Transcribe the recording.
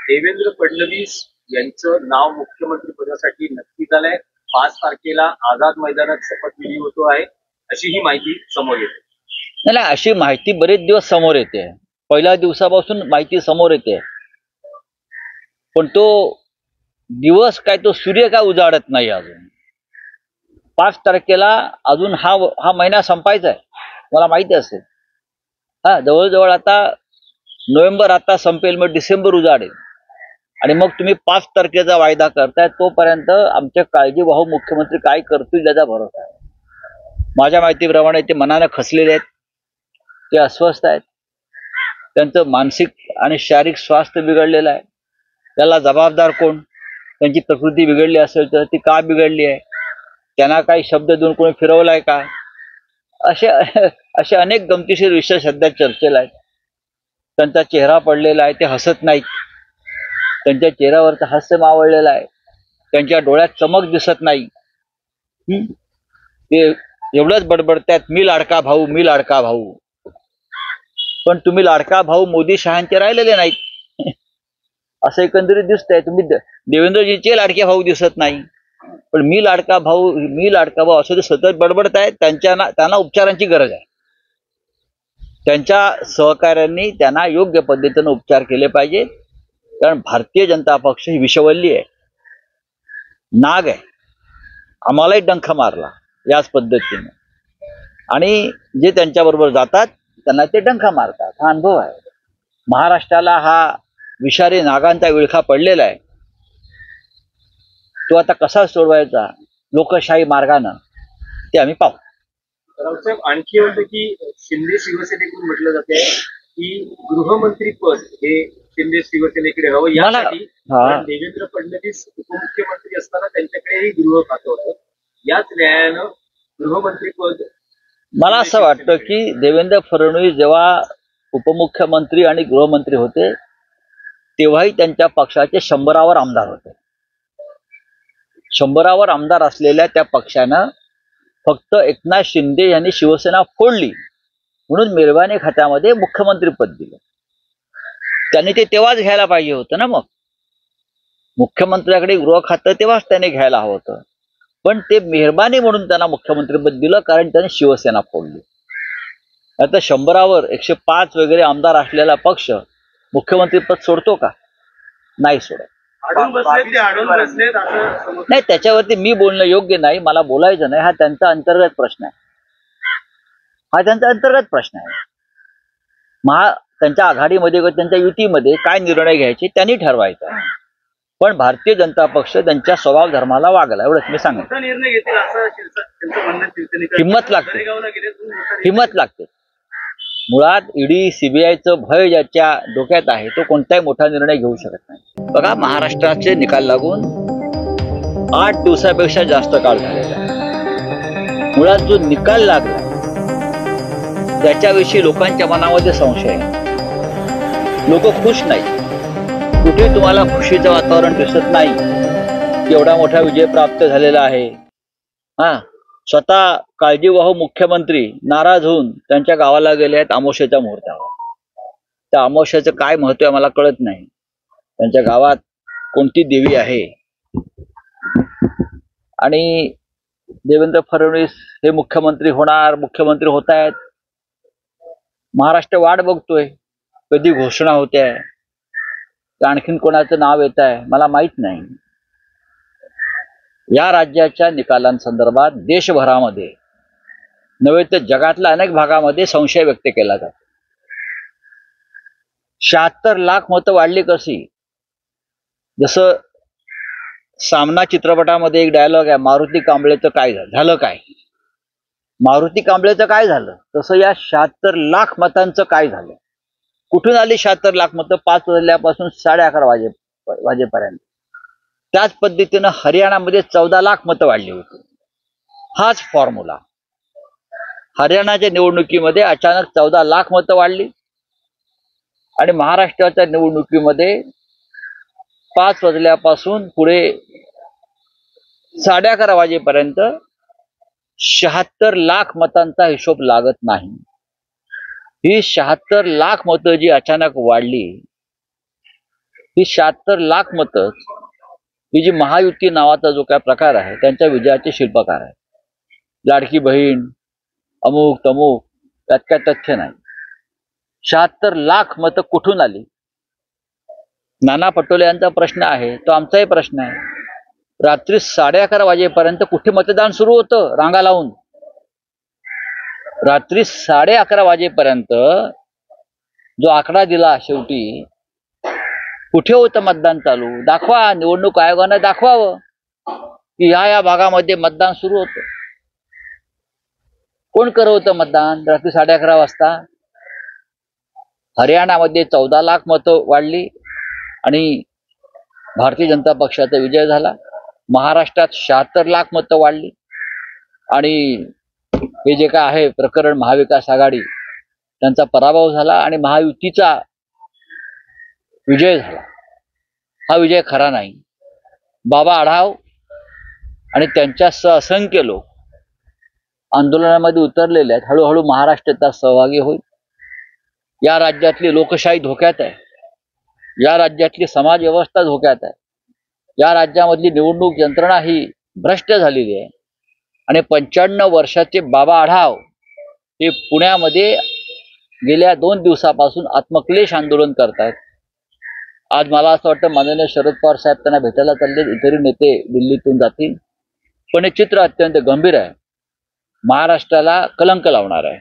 देवेंद्र फडणवीस यांचं नाव मुख्यमंत्री पदासाठी नक्की झालंय. 5 तारखेला आझाद मैदानात शपथविधी होतो आहे, अशी ही माहिती समोर येते. नाही, अशी माहिती बरेच दिवस समोर येते. पहिल्या दिवसापासून माहिती समोर येते, पण तो दिवस काय, तो सूर्य काय उजाडत नाही अजून. 5 तारखेला अजून हा महिना संपायचा आहे, मला माहिती असेल. जवळजवळ आता नोव्हेंबर आता संपेल, मग डिसेंबर उजाडेल, आणि मग तुम्ही 5 तारखेचा वायदा करताय. तोपर्यंत आमच्या काळजीवाहू मुख्यमंत्री काय करतील याचा भरोसा आहे. माझ्या माहितीप्रमाणे ते मनाने खचलेले आहेत, ते अस्वस्थ आहेत, त्यांचं मानसिक आणि शारीरिक स्वास्थ्य बिघडलेलं आहे. त्याला जबाबदार कोण? त्यांची प्रकृती बिघडली असेल तर ती का बिघडली आहे? त्यांना काही शब्द देऊन कोणी फिरवलाय का? असे अनेक गमतीशीर विषय सध्या चर्चेला आहेत. त्यांचा चेहरा पडलेला आहे, ते हसत नाहीत. त्यांच्या चेहऱ्यावरचं हास्य मावळलेलं आहे, त्यांच्या डोळ्यात चमक दिसत नाही. ते एवढंच बडबडतात, मी लाडका भाऊ, मी लाडका भाऊ. पण तुम्ही लाडका भाऊ मोदी शहांचे राहिलेले नाहीत असं एकंदरीत दिसतंय. तुम्ही देवेंद्रजीचे लाडके भाऊ दिसत नाही, पण मी लाडका भाऊ, मी लाडका भाऊ असं ते सतत बडबडतायत. त्यांना उपचारांची गरज आहे. त्यांच्या सहकाऱ्यांनी त्यांना योग्य पद्धतीने उपचार केले पाहिजेत, कारण भारतीय जनता पक्ष ही विषवल्ली आहे, नाग आहे. आम्हालाही डंख मारला याच पद्धतीने, आणि जे त्यांच्याबरोबर जातात त्यांना ते डंख मारतात. हा अनुभव आहे. महाराष्ट्राला हा विषारी नागांचा विळखा पडलेला आहे. तो आता कसा सोडवायचा लोकशाही मार्गानं, ते आम्ही पाहू. रावसाहेब, आणखी होतं की शिंदे शिवसेनेकडून म्हटलं जाते की गृहमंत्री पद हे शिंदे शिवसेनेकडे हवं, यासाठी देवेंद्र फडणवीस उपमुख्यमंत्री असताना त्यांच्याकडेही गृह खातं होतं. याच न्यायानं गृहमंत्री पद, मला असं वाटतं की देवेंद्र फडणवीस जेव्हा उपमुख्यमंत्री आणि गृहमंत्री होते तेव्हाही त्यांच्या पक्षाचे 100वर आमदार होते. 100वर आमदार असलेल्या त्या पक्षानं फक्त एकनाथ शिंदे यांनी शिवसेना फोडली म्हणून मेहरबानी खात्यामध्ये मुख्यमंत्रीपद दिलं. त्यांनी ते तेव्हाच घ्यायला पाहिजे होतं ना. मग मुख्यमंत्र्याकडे गृह खातं तेव्हाच त्याने घ्यायला हवं होतं, पण ते मेहरबानी म्हणून त्यांना मुख्यमंत्रीपद दिलं, कारण त्यांनी शिवसेना फोडली. आता 100वर 105 वगैरे आमदार असलेला पक्ष मुख्यमंत्रीपद सोडतो का? नाही सोडत. नाही, त्याच्यावरती मी बोलणं योग्य नाही, मला बोलायचं नाही. हा त्यांचा अंतर्गत प्रश्न आहे. त्यांच्या आघाडीमध्ये किंवा त्यांच्या युतीमध्ये काय निर्णय घ्यायचे त्यांनी ठरवायचा, पण भारतीय जनता पक्ष त्यांच्या स्वभाव धर्माला वागला, एवढंच मी सांगतो. हिंमत लागते. मुळात ईडी सीबीआयचं भय ज्याच्या डोक्यात आहे तो कोणताही मोठा निर्णय घेऊ शकत नाही. बघा, महाराष्ट्राचे निकाल लागून 8 दिवसापेक्षा जास्त काळ झालेला आहे. मुळात जो निकाल लागला त्याच्याविषयी लोकांच्या मनामध्ये संशय आहे. लोक खुश नाही. कुठे तुम्हाला खुशीचं वातावरण दिसत नाही की एवढा मोठा विजय प्राप्त झालेला आहे. स्वतः काळजीवाहू मुख्यमंत्री नाराज होऊन त्यांच्या गावाला गेले आहेत अमावस्येच्या मुहूर्तावर. त्या अमावस्येचं काय महत्व आहे मला कळत नाही. त्यांच्या गावात कोणती देवी आहे? आणि देवेंद्र फडणवीस हे मुख्यमंत्री मुख्यमंत्री होत आहेत. महाराष्ट्र वाट बघतोय कधी घोषणा होते आहे, आणखीन कोणाचं नाव येत आहे मला माहित नाही. या राज्याच्या निकालांसंदर्भात देशभरामध्ये नव्हे तर जगातल्या अनेक भागामध्ये संशय व्यक्त केला जातो. 76 लाख मतं वाढली कशी? जसं सामना चित्रपटामध्ये एक डायलॉग आहे, मारुती कांबळेचं काय झालं काय? मारुती कांबळेचं काय झालं तसं या 76 लाख मतांचं काय झालं? कुठून आली 76 लाख मतं? 5 वाजल्यापासून 11:30 वाजेपर्यंत. त्याच पद्धतीनं हरियाणामध्ये 14 लाख मतं वाढली होती. हाच फॉर्म्युला. हरियाणाच्या निवडणुकीमध्ये अचानक 14 लाख मतं वाढली आणि महाराष्ट्राच्या निवडणुकीमध्ये 5 वाजल्यापासून पुढे 11:30 वाजेपर्यंत 76 लाख मतांचा हिशोब लागत नाही. ही 76 लाख मतं जी अचानक वाढली ही 76 लाख मतं ही जी महायुती नावाचा जो काय प्रकार आहे त्यांच्या विजयाचे शिल्पकार आहे. लाडकी बहीण अमुक तमुक त्यात काय तथ्य नाही. 76 लाख मतं कुठून आली? नाना पटोले यांचा प्रश्न आहे, तो आमचाही प्रश्न आहे. रात्री 11:30 वाजेपर्यंत कुठे मतदान सुरू होतं रांगा लावून? रात्री 11:30 वाजेपर्यंत जो आकडा दिला शेवटी, कुठे होतं मतदान चालू? दाखवा, निवडणूक आयोगानं दाखवावं की या भागामध्ये मतदान सुरू होतं. कोण करत होतं मतदान रात्री 11:30 वाजता? हरियाणामध्ये 14 लाख मतं वाढली आणि भारतीय जनता पक्षाचा विजय झाला. महाराष्ट्रात 76 लाख मतं वाढली आणि हे जे काय आहे प्रकरण महाविकास आघाडी त्यांचा पराभव झाला आणि महायुतीचा विजय झाला. हा विजय खरा नाही. बाबा आढाव आणि त्यांच्यासह असंख्य लोक आंदोलनामध्ये उतरलेले आहेत. हळूहळू महाराष्ट्र त्यात सहभागी होईल. या राज्यातली लोकशाही धोक्यात आहे. या राज्यातली समाज व्यवस्था धोक्यात आहे. या राज्यामधली निवडणूक यंत्रणा ही भ्रष्ट झालेली आहे. आणि 95 वर्षाचे बाबा आढाव हे पुण्यामध्ये गेल्या 2 दिवसापासून आत्मक्लेश आंदोलन करतायत. आज मला असं वाटतं माननीय शरद पवार साहेब त्यांना भेटायला चालले, इतरही नेते दिल्लीतून जातील. पण हे चित्र अत्यंत गंभीर आहे. महाराष्ट्राला कलंक लावणार आहे.